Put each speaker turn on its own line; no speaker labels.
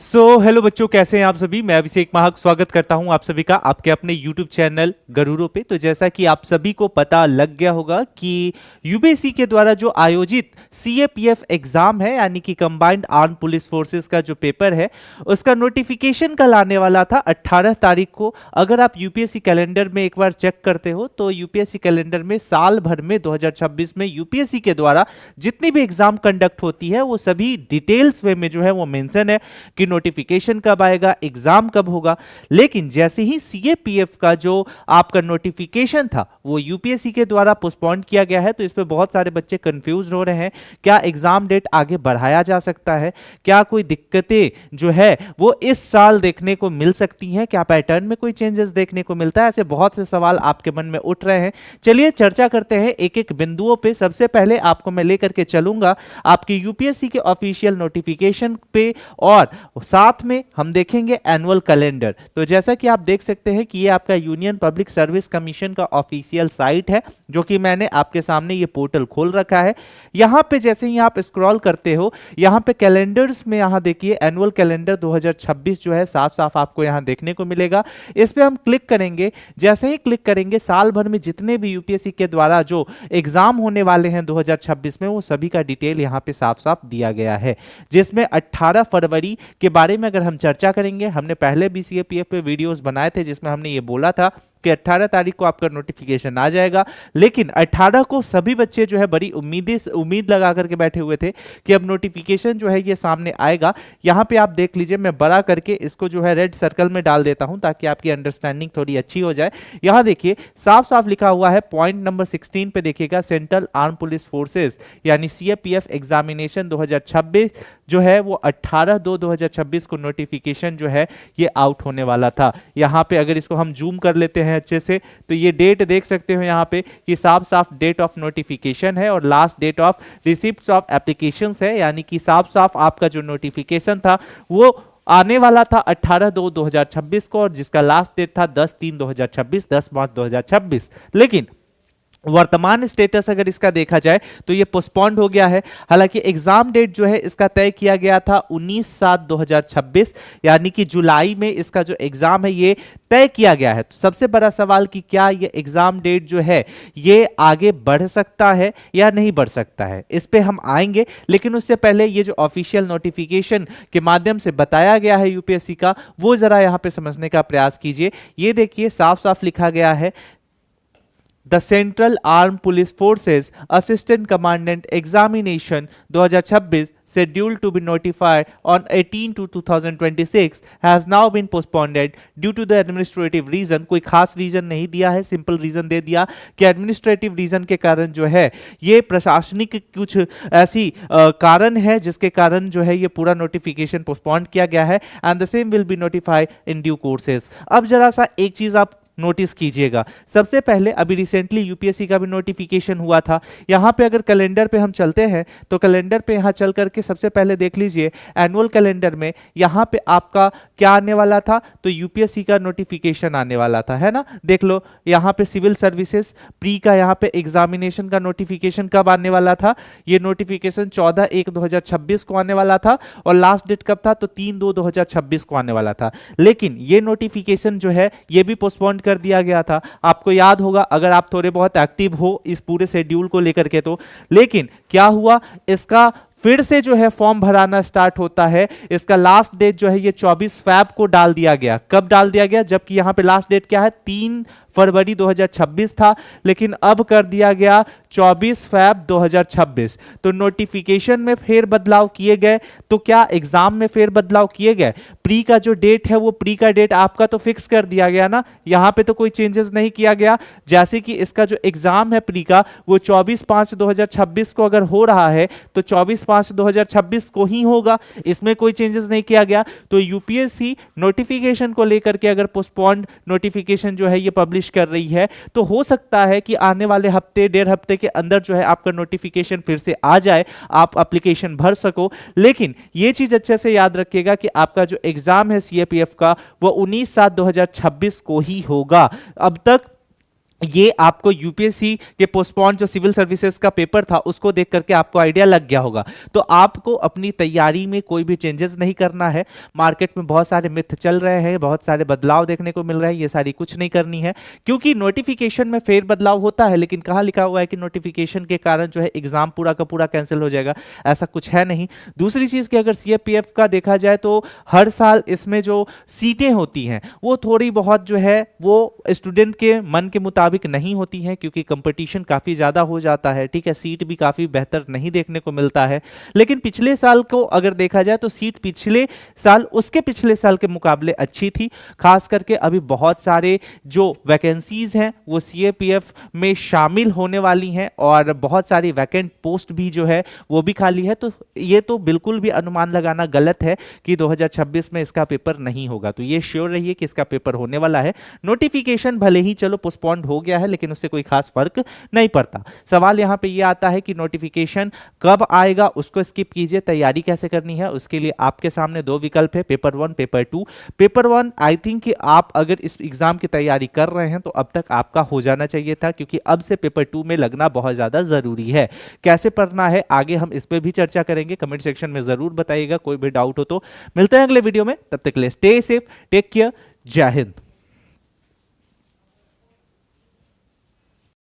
Hello बच्चों, कैसे हैं आप सभी। मैं अभिषेक महक स्वागत करता हूं आप सभी का आपके अपने यूट्यूब चैनल गरूरो पे। तो जैसा कि आप सभी को पता लग गया होगा कि यूपीएससी के द्वारा जो आयोजित सीएपीएफ एग्जाम है, यानी कि कंबाइंड आर्म पुलिस फोर्सेस का जो पेपर है, उसका नोटिफिकेशन कल आने वाला था 18 तारीख को। अगर आप यूपीएससी कैलेंडर में एक बार चेक करते हो तो यूपीएससी कैलेंडर में साल भर में 2026 में यूपीएससी के द्वारा जितनी भी एग्जाम कंडक्ट होती है वो सभी डिटेल्स वे में जो है वो मेंशन है कि नोटिफिकेशन कब आएगा, एग्जाम कब होगा। लेकिन जैसे ही सीएपीएफ का जो आपका नोटिफिकेशन था वो यूपीएससी के द्वारा पोस्टपोन किया गया है, तो इस पे बहुत सारे बच्चे कंफ्यूज हो रहे हैं। क्या एग्जाम डेट आगे बढ़ाया जा सकता है? क्या कोई दिक्कतें जो है वो इस साल देखने को मिल सकती हैं? क्या पैटर्न में कोई चेंजेस देखने को मिलता है? ऐसे बहुत से सवाल आपके मन में उठ रहे हैं। चलिए चर्चा करते हैं एक एक बिंदुओं पे। सबसे पहले आपको मैं लेकर के चलूंगा आपके यूपीएससी के ऑफिशियल नोटिफिकेशन पे, और साथ में हम देखेंगे एनुअल कैलेंडर। तो जैसा कि आप देख सकते हैं कि ये आपका यूनियन पब्लिक सर्विस कमीशन का ऑफिशियल साइट है, जो कि मैंने आपके सामने ये पोर्टल खोल रखा है। यहां पे जैसे ही आप स्क्रॉल करते हो, यहां पे कैलेंडर्स में यहां देखिए एनुअल कैलेंडर 2026 जो है साफ साफ आपको यहां देखने को मिलेगा। इस पे हम क्लिक करेंगे। जैसे ही क्लिक करेंगे, साल भर में जितने भी यूपीएससी के द्वारा जो एग्जाम होने वाले हैं 2026 में, वो सभी का डिटेल यहां पे साफ साफ दिया गया है। जिसमें 18 फरवरी के बारे में अगर हम चर्चा करेंगे, हमने पहले भी सीएपीएफ पे वीडियोस बनाए थे जिसमें हमने ये बोला था कि 18 तारीख को आपका नोटिफिकेशन आ जाएगा। लेकिन 18 को सभी बच्चे जो है बड़ी उम्मीद लगा करके बैठे हुए थे कि अब नोटिफिकेशन जो है ये सामने आएगा। यहां पे आप देख लीजिए, मैं बड़ा करके इसको जो है रेड सर्कल में डाल देता हूं ताकि आपकी अंडरस्टैंडिंग थोड़ी अच्छी हो जाए। यहां देखिए साफ साफ लिखा हुआ है, पॉइंट नंबर 16 पे देखिएगा, सेंट्रल आर्म पुलिस फोर्सेस यानी सीएपीएफ एग्जामिनेशन 2026 जो है वो 18/2/2026 को नोटिफिकेशन जो है ये आउट होने वाला था। यहां पे अगर इसको हम जूम कर लेते हैं अच्छे से, तो ये डेट देख सकते हो यहां पे कि साफ साफ डेट ऑफ नोटिफिकेशन है और last date of receipt of applications है, यानी कि साफ साफ आपका जो नोटिफिकेशन था वो आने वाला था 18/2/2026 को, और जिसका लास्ट डेट था 10/3/2026, 10 मार्च 2026। लेकिन वर्तमान स्टेटस अगर इसका देखा जाए तो ये पोस्टपोन्ड हो गया है। हालांकि एग्जाम डेट जो है इसका तय किया गया था 19/7/2026, यानी कि जुलाई में इसका जो एग्जाम है ये तय किया गया है। तो सबसे बड़ा सवाल कि क्या ये एग्जाम डेट जो है ये आगे बढ़ सकता है या नहीं बढ़ सकता है, इस पे हम आएंगे। लेकिन उससे पहले ये जो ऑफिशियल नोटिफिकेशन के माध्यम से बताया गया है यूपीएससी का, वो जरा यहां पे समझने का प्रयास कीजिए। ये देखिए साफ साफ लिखा गया है, the central arm police forces assistant commandant examination 2026 scheduled to be notified on 18/2/2026 has now been postponed due to the administrative reason। कोई खास रीजन नहीं दिया है, सिंपल रीजन दे दिया कि एडमिनिस्ट्रेटिव रीजन के कारण जो है ये प्रशासनिक कुछ ऐसी कारण है जिसके कारण जो है ये पूरा नोटिफिकेशन पोस्टपोन किया गया है, and the same will be notified in due courses. अब जरा सा एक चीज आप नोटिस कीजिएगा। सबसे पहले अभी रिसेंटली यूपीएससी का भी नोटिफिकेशन हुआ था। यहां पे अगर कैलेंडर पे हम चलते हैं तो कैलेंडर पे यहां चल करके सबसे पहले देख लीजिए एनुअल कैलेंडर में यहां पे आपका क्या आने वाला था, तो यूपीएससी का नोटिफिकेशन आने वाला था, है ना। देख लो यहां पे सिविल सर्विसेज प्री का यहां पे एग्जामिनेशन का नोटिफिकेशन कब आने वाला था, ये नोटिफिकेशन 14/1/2026 को आने वाला था, और लास्ट डेट कब था, तो 3/2/2026 को आने वाला था। लेकिन ये नोटिफिकेशन जो है ये भी पोस्टपोन कर दिया गया था। आपको याद होगा अगर आप थोड़े बहुत एक्टिव हो इस पूरे शेड्यूल को लेकर के तो। लेकिन क्या हुआ, इसका फिर से जो है फॉर्म भराना स्टार्ट होता है। इसका लास्ट डेट जो है ये 24 फैब को डाल दिया गया। कब डाल दिया गया, जबकि यहां पे लास्ट डेट क्या है, 3 फरवरी 2026 था, लेकिन अब कर दिया गया 24 फैब 2026। तो नोटिफिकेशन में फेर बदलाव किए गए, तो क्या एग्जाम में फेर बदलाव किए गए? प्री का जो डेट है वो प्री का डेट आपका तो फिक्स कर दिया गया ना, यहां पे तो कोई चेंजेस नहीं किया गया। जैसे कि इसका जो एग्जाम है प्री का वो 24/5/2026 को अगर हो रहा है तो 24/5/2026 को ही होगा, इसमें कोई चेंजेस नहीं किया गया। तो यूपीएससी नोटिफिकेशन को लेकर के अगर पोस्टपोन्ड नोटिफिकेशन जो है ये पब्लिश कर रही है, तो हो सकता है कि आने वाले हफ्ते डेढ़ हफ्ते के अंदर जो है आपका नोटिफिकेशन फिर से आ जाए, आप एप्लीकेशन भर सको। लेकिन यह चीज अच्छे से याद रखिएगा कि आपका जो एग्जाम है सीएपीएफ का वो 19/7/2026 को ही होगा। अब तक ये आपको यूपीएससी के पोस्टपोन जो सिविल सर्विसेज का पेपर था उसको देख करके आपको आइडिया लग गया होगा। तो आपको अपनी तैयारी में कोई भी चेंजेस नहीं करना है। मार्केट में बहुत सारे मिथ चल रहे हैं, बहुत सारे बदलाव देखने को मिल रहे हैं, ये सारी कुछ नहीं करनी है, क्योंकि नोटिफिकेशन में फेर बदलाव होता है, लेकिन कहाँ लिखा हुआ है कि नोटिफिकेशन के कारण जो है एग्जाम पूरा का पूरा कैंसिल हो जाएगा, ऐसा कुछ है नहीं। दूसरी चीज कि अगर सीएपीएफ का देखा जाए तो हर साल इसमें जो सीटें होती हैं वो थोड़ी बहुत जो है वो स्टूडेंट के मन के मुताबिक नहीं होती हैं, क्योंकि कंपटीशन काफी ज्यादा हो जाता है। ठीक है, सीट भी काफी बेहतर नहीं देखने को मिलता है। लेकिन पिछले साल को अगर देखा जाए तो सीट पिछले साल उसके पिछले साल के मुकाबले अच्छी थी। खास करके अभी बहुत सारे जो वैकेंसीज हैं वो सीएपीएफ में शामिल होने वाली हैं और बहुत सारी वैकेंट पोस्ट भी जो है वो भी खाली है। तो ये तो बिल्कुल भी अनुमान लगाना गलत है कि 2026 में इसका पेपर नहीं होगा। तो ये श्योर रहिए कि इसका पेपर होने वाला है। नोटिफिकेशन भले ही चलो पोस्टपोन्ड हो गया है, लेकिन उससे कोई खास फर्क नहीं पड़ता। सवाल यहां पे ये आता है कि नोटिफिकेशन कब आएगा, उसको स्किप कीजिए। तैयारी कैसे करनी है उसके लिए आपके सामने दो विकल्प है, paper 1, paper 2। Paper 1 I think कि आप अगर इस एग्जाम की तैयारी कर रहे हैं तो अब तक आपका हो जाना चाहिए था, क्योंकि अब से पेपर 2 में लगना बहुत ज्यादा जरूरी है। कैसे पढ़ना है आगे हम इस पे भी चर्चा करेंगे, कमेंट सेक्शन में जरूर बताइएगा कोई भी डाउट हो तो। मिलते हैं अगले वीडियो में, तब तक के लिए स्टे सेफ, टेक केयर, जय हिंद।